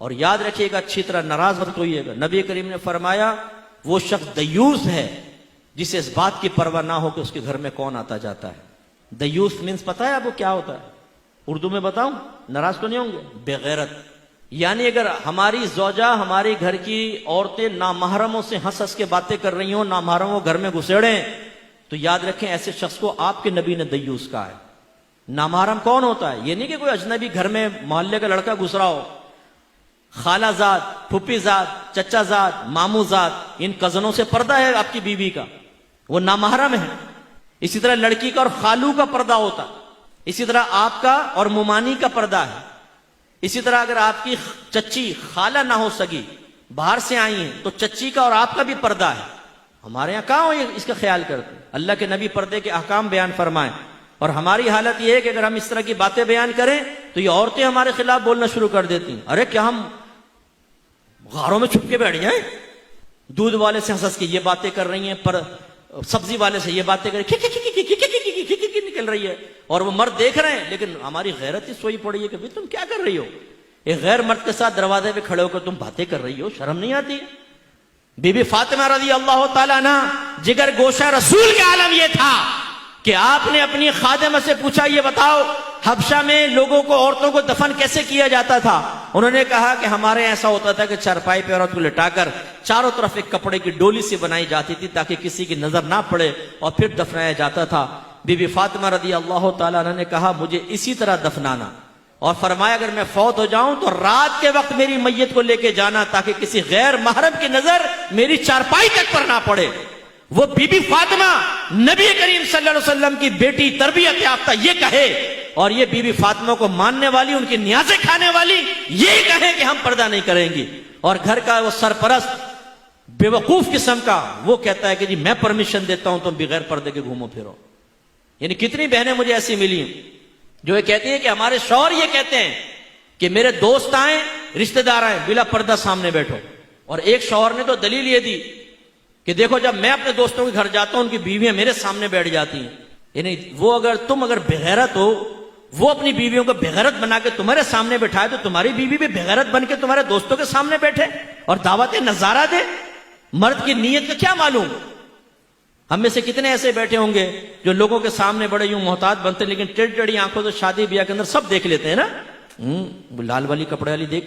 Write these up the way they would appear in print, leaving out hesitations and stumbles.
اور یاد رکھیے گا، اچھی طرح ناراض مت ہوئیے گا، نبی کریم نے فرمایا وہ شخص دیوس ہے جسے اس بات کی پرواہ نہ ہو کہ اس کے گھر میں کون آتا جاتا ہے۔ دیوس مینس پتہ ہے آپ کو کیا ہوتا ہے؟ اردو میں بتاؤں، ناراض تو نہیں ہوں گے؟ بے غیرت۔ یعنی اگر ہماری زوجہ، ہماری گھر کی عورتیں نامحرموں سے ہنس ہنس کے باتیں کر رہی ہوں، نامحرموں گھر میں گھسیڑیں، تو یاد رکھیں ایسے شخص کو آپ کے نبی نے دیوس کہا ہے۔ نامحرم کون ہوتا ہے؟ یہ نہیں کہ کوئی اجنبی گھر میں محلے کا لڑکا گھس رہا ہو، خالہ زاد، پھوپھی زاد، چچا زاد، ماموں زاد، ان کزنوں سے پردہ ہے آپ کی بیوی کا، وہ نامحرم ہے۔ اسی طرح لڑکی کا اور خالو کا پردہ ہوتا ہے، اسی طرح آپ کا اور ممانی کا پردہ ہے۔ اسی طرح اگر آپ کی چچی خالہ نہ ہو سکی، باہر سے آئی ہیں، تو چچی کا اور آپ کا بھی پردہ ہے۔ ہمارے یہاں کہاں اس کا خیال کرتے؟ اللہ کے نبی پردے کے احکام بیان فرمائیں، اور ہماری حالت یہ ہے کہ اگر ہم اس طرح کی باتیں بیان کریں تو یہ عورتیں ہمارے خلاف بولنا شروع کر دیتی ہیں۔ ارے کیا ہم غاروں میں چھپ کے بیٹھ جائیں؟ دودھ والے سے ہنس کے یہ باتیں کر رہی ہیں، پر سبزی والے سے یہ باتیں کر رہی ہیں، نکل رہی ہے، اور وہ مرد دیکھ رہے ہیں، لیکن ہماری غیرت ہی سوئی پڑی ہے کہ بھئی تم کیا کر رہی ہو؟ ایک غیر مرد کے ساتھ دروازے پہ کھڑے ہو کر تم باتیں کر رہی ہو، شرم نہیں آتی؟ بی بی فاطمہ رضی اللہ تعالیٰ عنہ، جگر گوشہ رسول کا عالم یہ تھا کہ آپ نے اپنی خادمہ سے پوچھا یہ بتاؤ حبشہ میں لوگوں کو، عورتوں کو دفن کیسے کیا جاتا تھا؟ انہوں نے کہا کہ ہمارے ایسا ہوتا تھا کہ چارپائی پہ عورت کو لٹا کر چاروں طرف ایک کپڑے کی ڈولی سے بنائی جاتی تھی تاکہ کسی کی نظر نہ پڑے، اور پھر دفنایا جاتا تھا۔ بی بی فاطمہ رضی اللہ تعالیٰ عنہ نے کہا مجھے اسی طرح دفنانا، اور فرمایا اگر میں فوت ہو جاؤں تو رات کے وقت میری میت کو لے کے جانا تاکہ کسی غیر محرم کی نظر میری چارپائی تک پر نہ پڑے۔ وہ بی بی فاطمہ نبی کریم صلی اللہ علیہ وسلم کی بیٹی، تربیت یافتہ، یہ کہے، اور یہ بی بی فاطمہ کو ماننے والی، ان کی نیازیں کھانے والی، یہ کہے کہ ہم پردہ نہیں کریں گی، اور گھر کا وہ سرپرست بے وقوف قسم کا وہ کہتا ہے کہ جی میں پرمیشن دیتا ہوں تم بغیر پردے کے گھومو پھرو۔ یعنی کتنی بہنیں مجھے ایسی ملی ہیں جو یہ کہتی ہیں کہ ہمارے شوہر یہ کہتے ہیں کہ میرے دوست آئیں، رشتہ دار آئیں، بلا پردہ سامنے بیٹھو۔ اور ایک شوہر نے تو دلیل یہ دی کہ دیکھو جب میں اپنے دوستوں کے گھر جاتا ہوں ان کی بیویاں میرے سامنے بیٹھ جاتی ہیں۔ یعنی وہ اگر بغیرت ہو، وہ اپنی بیویوں کو بغیرت بنا کے تمہارے سامنے بٹھائے تو تمہاری بیوی بھی بغیرت بن کے تمہارے دوستوں کے سامنے بیٹھے اور دعوت نظارہ دے۔ مرد کی نیت کا کیا معلوم؟ ہم میں سے کتنے ایسے بیٹھے ہوں گے جو لوگوں کے سامنے بڑے یوں محتاط بنتے ہیں، لیکن ٹیڑھی ٹیڑھی آنکھوں سے شادی بیاہ کے اندر سب دیکھ لیتے ہیں نا، لال والی کپڑے والی دیکھ،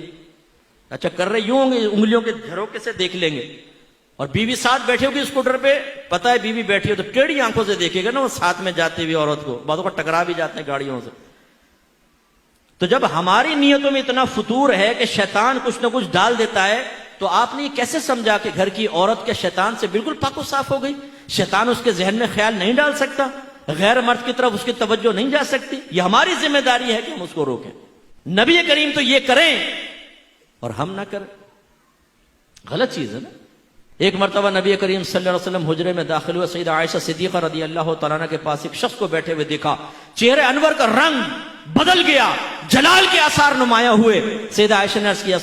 اچھا کر رہے یوں ہوں گے، انگلیوں کے جھروکے سے دیکھ لیں گے، اور بیوی ساتھ بیٹھی ہوگی اسکوٹر پہ، پتہ ہے بیوی بیٹھی ہو تو ٹیڑھی آنکھوں سے دیکھے گا نا وہ ساتھ میں جاتے ہوئی عورت کو، بعضوں کو ٹکرا بھی جاتے ہیں گاڑیوں سے۔ تو جب ہماری نیتوں میں اتنا فتور ہے کہ شیطان کچھ نہ کچھ ڈال دیتا ہے، تو آپ نے کیسے سمجھا کہ گھر کی عورت کے شیطان سے بالکل پاک و صاف ہو گئی؟ شیطان اس کے ذہن میں خیال نہیں ڈال سکتا، غیر مرد کی طرف اس کی توجہ نہیں جا سکتی۔ یہ ہماری ذمہ داری ہے کہ ہم اس کو روکیں۔ نبی کریم تو یہ کریں اور ہم نہ کریں، غلط چیز ہے نا۔ ایک مرتبہ نبی کریم صلی اللہ علیہ وسلم حجرے میں داخل ہوئے، سیدہ عائشہ صدیقہ رضی اللہ تعالیٰ عنہ کے پاس ایک شخص کو بیٹھے ہوئے دیکھا، چہرے انور کا رنگ بدل گیا، جلال کے آثار نمایاں ہوئے۔ سیدہ عائشہ نے عرض کیا